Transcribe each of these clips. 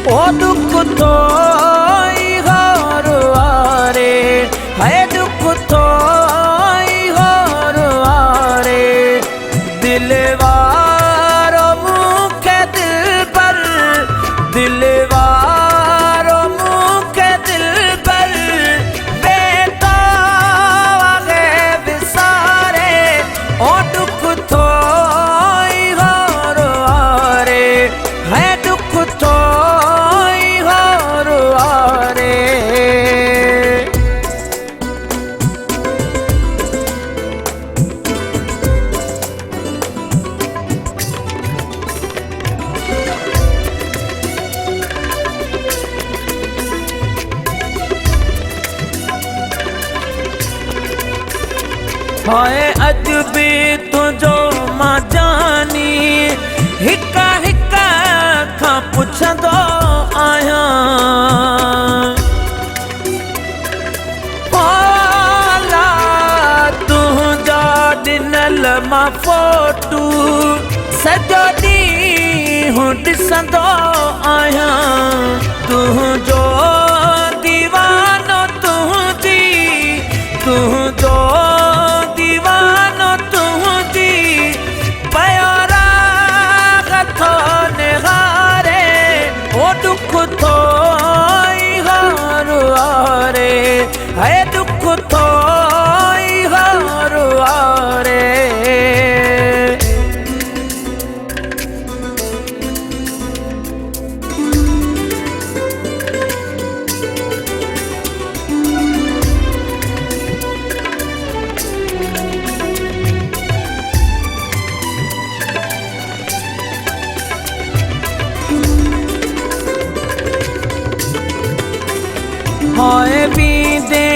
ओ दुख थोई होर आरे, है दुख थोई होर आरे। दिलवारो मुखे दिल पर, दिलवारो मुखे दिल पर बेटा वागे विसारे। ओ दुख थोई होर आरे, है दुख थोई होर आरे। हाय अज भी तुझो मां जानी, हिका हिका खां पुछंदो आहियां। पाला तुंहिंजा ॾिनल मां फोटू सॼो ॾींहुं ॾिसंदो आहियां। तुंहिंजो दीवानो तुंहिंजी, तुंहिंजो दीवानो तुंहिंजी पयो राग थो निहारे। ओ दुख थोई होर आरे, है दुख थोई होर आरे। हाय बींदे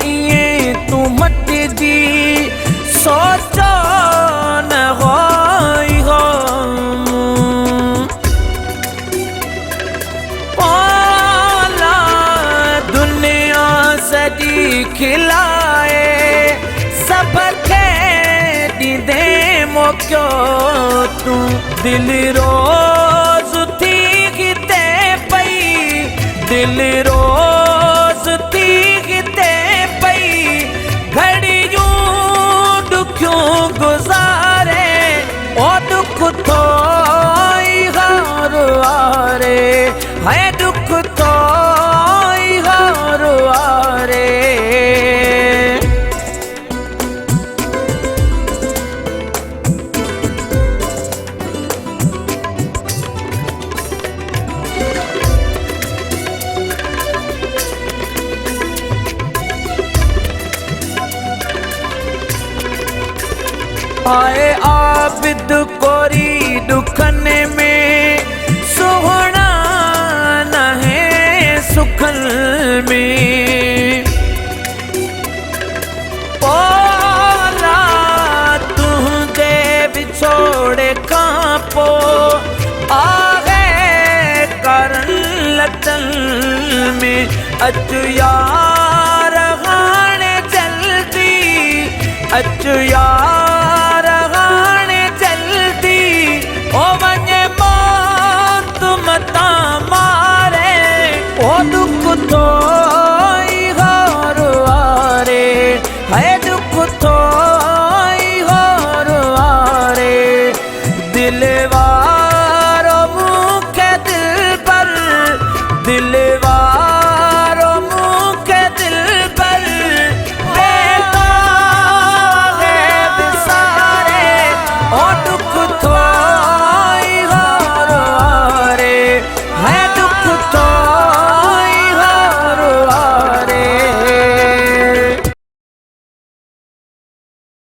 इएं तू मटिजी, सोचो न होई हो। पाला दुनिया सॼी खिलाए, सब खे ॾींदे मोकियो तूं। दिल रोज़ थी गिते पई, दिल रोज़ थी गिते पई, घड़ियूं दुखियूं गुज़ारे। ओ दुख थोई होर आरे, है दुख थोई होर आरे। आए आबिद कोरी दुखन में, सुहणा न है सुखन में। पोला तुंहिंजे विछोड़े खां पो आहे करन लटन में। अचु यार हाणे जल्दी, अचु यार हाणे जल्दी। ओ वञे मौत मता मारे, ओ दुख थोई होर आरे, है दुख थोई होर आरे। दिलवारो मुखे दिल पर, दिल